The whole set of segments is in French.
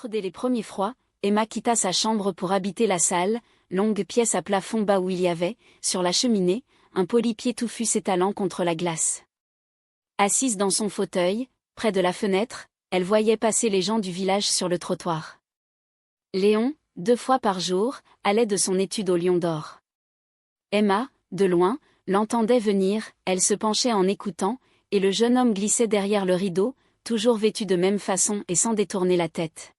Dès les premiers froids, Emma quitta sa chambre pour habiter la salle, longue pièce à plafond bas où il y avait, sur la cheminée, un polypied touffu s'étalant contre la glace. Assise dans son fauteuil, près de la fenêtre, elle voyait passer les gens du village sur le trottoir. Léon, 2 fois par jour, allait de son étude au Lion d'Or. Emma, de loin, l'entendait venir, elle se penchait en écoutant, et le jeune homme glissait derrière le rideau, toujours vêtu de même façon et sans détourner la tête.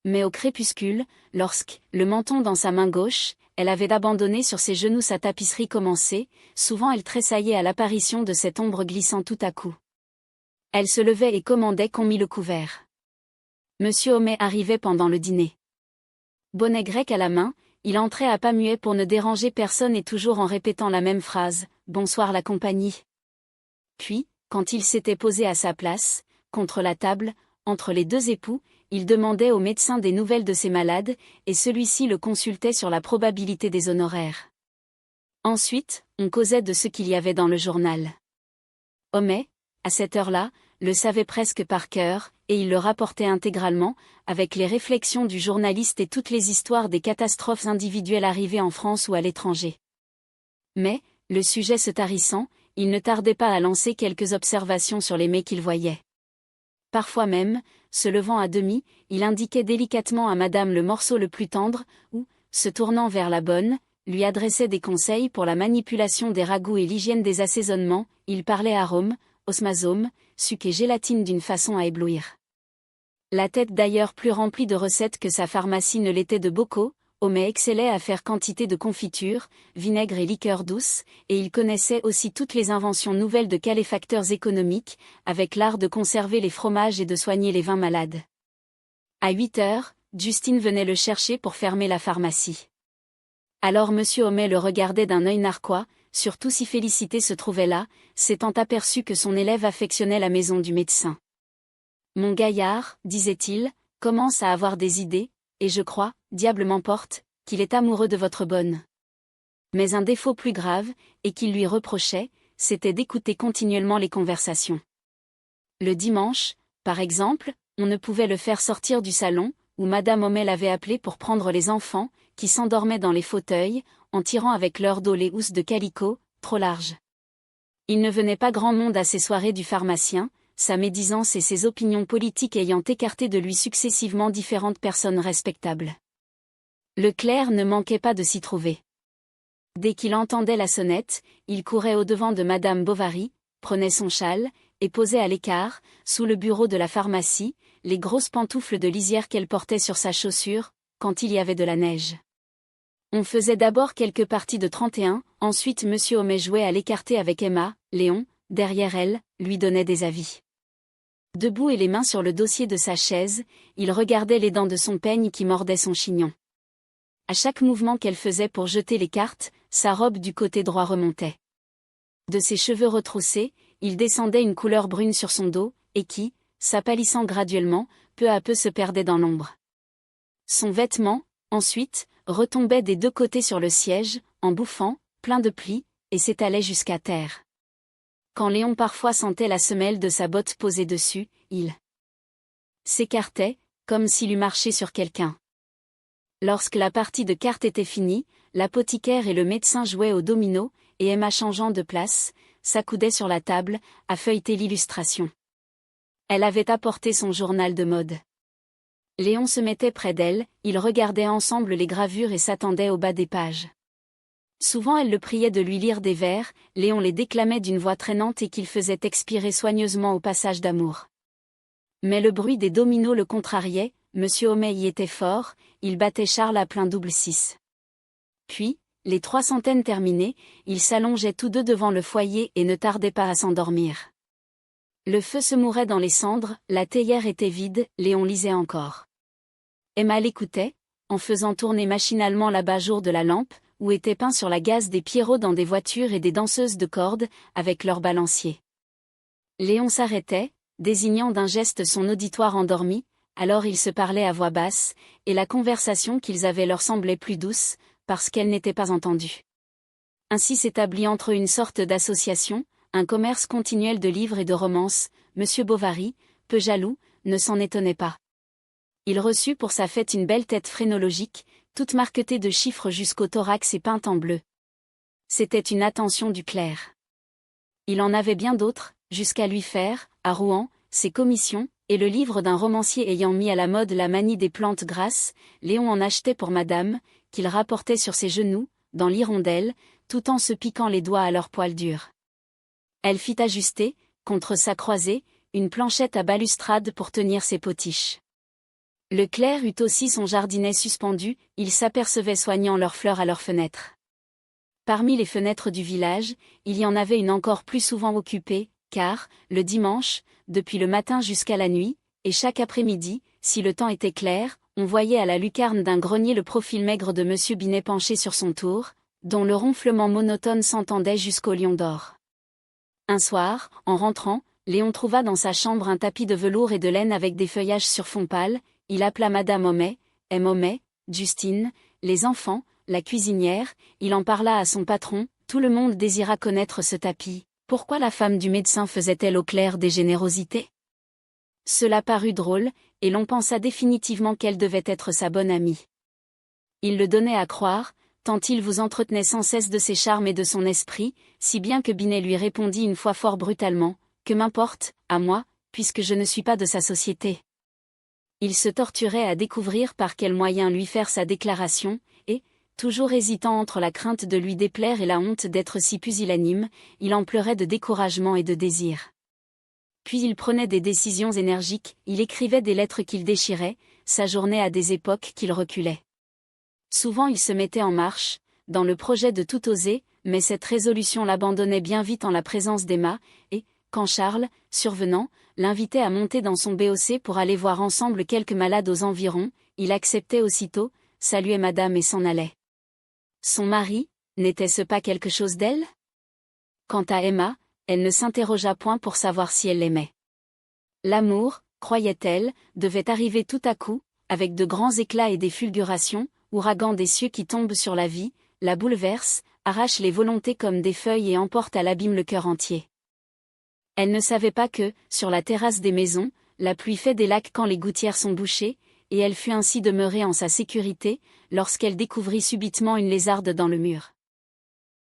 Mais au crépuscule, lorsque, le menton dans sa main gauche, elle avait abandonné sur ses genoux sa tapisserie commencée, souvent elle tressaillait à l'apparition de cette ombre glissant tout à coup. Elle se levait et commandait qu'on mît le couvert. Monsieur Homais arrivait pendant le dîner. Bonnet grec à la main, il entrait à pas muet pour ne déranger personne et toujours en répétant la même phrase, « Bonsoir la compagnie ». Puis, quand il s'était posé à sa place, contre la table, entre les 2 époux, il demandait au médecin des nouvelles de ses malades, et celui-ci le consultait sur la probabilité des honoraires. Ensuite, on causait de ce qu'il y avait dans le journal. Homais, à cette heure-là, le savait presque par cœur, et il le rapportait intégralement, avec les réflexions du journaliste et toutes les histoires des catastrophes individuelles arrivées en France ou à l'étranger. Mais, le sujet se tarissant, il ne tardait pas à lancer quelques observations sur les mets qu'il voyait. Parfois même, se levant à demi, il indiquait délicatement à madame le morceau le plus tendre, ou, se tournant vers la bonne, lui adressait des conseils pour la manipulation des ragoûts et l'hygiène des assaisonnements, il parlait arôme, osmasome, suc et gélatine d'une façon à éblouir. La tête d'ailleurs plus remplie de recettes que sa pharmacie ne l'était de bocaux, Homais excellait à faire quantité de confitures, vinaigre et liqueurs douces, et il connaissait aussi toutes les inventions nouvelles de caléfacteurs économiques, avec l'art de conserver les fromages et de soigner les vins malades. À 8 heures, Justine venait le chercher pour fermer la pharmacie. Alors monsieur Homais le regardait d'un œil narquois, surtout si Félicité se trouvait là, s'étant aperçu que son élève affectionnait la maison du médecin. Mon gaillard, disait-il, commence à avoir des idées, et je crois, diable m'emporte, qu'il est amoureux de votre bonne. Mais un défaut plus grave, et qu'il lui reprochait, c'était d'écouter continuellement les conversations. Le dimanche, par exemple, on ne pouvait le faire sortir du salon, où madame Homais l'avait appelé pour prendre les enfants, qui s'endormaient dans les fauteuils, en tirant avec leur dos les housses de calicot, trop larges. Il ne venait pas grand monde à ces soirées du pharmacien, sa médisance et ses opinions politiques ayant écarté de lui successivement différentes personnes respectables. Le clerc ne manquait pas de s'y trouver. Dès qu'il entendait la sonnette, il courait au-devant de madame Bovary, prenait son châle, et posait à l'écart, sous le bureau de la pharmacie, les grosses pantoufles de lisière qu'elle portait sur sa chaussure, quand il y avait de la neige. On faisait d'abord quelques parties de 31, ensuite monsieur Homais jouait à l'écarté avec Emma, Léon, derrière elle, lui donnait des avis. Debout et les mains sur le dossier de sa chaise, il regardait les dents de son peigne qui mordaient son chignon. À chaque mouvement qu'elle faisait pour jeter les cartes, sa robe du côté droit remontait. De ses cheveux retroussés, il descendait une couleur brune sur son dos, et qui, s'apâlissant graduellement, peu à peu se perdait dans l'ombre. Son vêtement, ensuite, retombait des 2 côtés sur le siège, en bouffant, plein de plis, et s'étalait jusqu'à terre. Quand Léon parfois sentait la semelle de sa botte posée dessus, il s'écartait, comme s'il eût marché sur quelqu'un. Lorsque la partie de cartes était finie, l'apothicaire et le médecin jouaient au domino, et Emma changeant de place, s'accoudait sur la table, à feuilleter l'illustration. Elle avait apporté son journal de mode. Léon se mettait près d'elle, ils regardaient ensemble les gravures et s'attendaient au bas des pages. Souvent elle le priait de lui lire des vers, Léon les déclamait d'une voix traînante et qu'il faisait expirer soigneusement au passage d'amour. Mais le bruit des dominos le contrariait, monsieur Homais y était fort, il battait Charles à plein double 6. Puis, les 300 terminées, ils s'allongeaient tous 2 devant le foyer et ne tardaient pas à s'endormir. Le feu se mourait dans les cendres, la théière était vide, Léon lisait encore. Emma l'écoutait, en faisant tourner machinalement l'abat-jour de la lampe, où étaient peints sur la gaze des pierrots dans des voitures et des danseuses de cordes, avec leurs balanciers. Léon s'arrêtait, désignant d'un geste son auditoire endormi, alors ils se parlaient à voix basse, et la conversation qu'ils avaient leur semblait plus douce, parce qu'elle n'était pas entendue. Ainsi s'établit entre eux une sorte d'association, un commerce continuel de livres et de romances, monsieur Bovary, peu jaloux, ne s'en étonnait pas. Il reçut pour sa fête une belle tête phrénologique, toute marquetée de chiffres jusqu'au thorax et peinte en bleu. C'était une attention du clerc. Il en avait bien d'autres, jusqu'à lui faire, à Rouen, ses commissions, et le livre d'un romancier ayant mis à la mode la manie des plantes grasses, Léon en achetait pour madame, qu'il rapportait sur ses genoux, dans l'hirondelle, tout en se piquant les doigts à leurs poils durs. Elle fit ajuster, contre sa croisée, une planchette à balustrade pour tenir ses potiches. Le clerc eut aussi son jardinet suspendu, il s'apercevait soignant leurs fleurs à leurs fenêtres. Parmi les fenêtres du village, il y en avait une encore plus souvent occupée, car, le dimanche, depuis le matin jusqu'à la nuit, et chaque après-midi, si le temps était clair, on voyait à la lucarne d'un grenier le profil maigre de M. Binet penché sur son tour, dont le ronflement monotone s'entendait jusqu'au lion d'or. Un soir, en rentrant, Léon trouva dans sa chambre un tapis de velours et de laine avec des feuillages sur fond pâle, il appela Madame Homais, M. Homais, Justine, les enfants, la cuisinière, il en parla à son patron, tout le monde désira connaître ce tapis. Pourquoi la femme du médecin faisait-elle au clerc des générosités? Cela parut drôle, et l'on pensa définitivement qu'elle devait être sa bonne amie. Il le donnait à croire, tant il vous entretenait sans cesse de ses charmes et de son esprit, si bien que Binet lui répondit une fois fort brutalement, « Que m'importe, à moi, puisque je ne suis pas de sa société ?» Il se torturait à découvrir par quel moyen lui faire sa déclaration, et, toujours hésitant entre la crainte de lui déplaire et la honte d'être si pusillanime, il en pleurait de découragement et de désir. Puis il prenait des décisions énergiques, il écrivait des lettres qu'il déchirait, s'ajournait à des époques qu'il reculait. Souvent il se mettait en marche, dans le projet de tout oser, mais cette résolution l'abandonnait bien vite en la présence d'Emma, et, quand Charles, survenant, l'invitait à monter dans son BOC pour aller voir ensemble quelques malades aux environs, il acceptait aussitôt, saluait madame et s'en allait. Son mari, n'était-ce pas quelque chose d'elle? Quant à Emma, elle ne s'interrogea point pour savoir si elle l'aimait. L'amour, croyait-elle, devait arriver tout à coup, avec de grands éclats et des fulgurations, ouragan des cieux qui tombent sur la vie, la bouleverse, arrache les volontés comme des feuilles et emporte à l'abîme le cœur entier. Elle ne savait pas que, sur la terrasse des maisons, la pluie fait des lacs quand les gouttières sont bouchées, et elle fut ainsi demeurée en sa sécurité, lorsqu'elle découvrit subitement une lézarde dans le mur.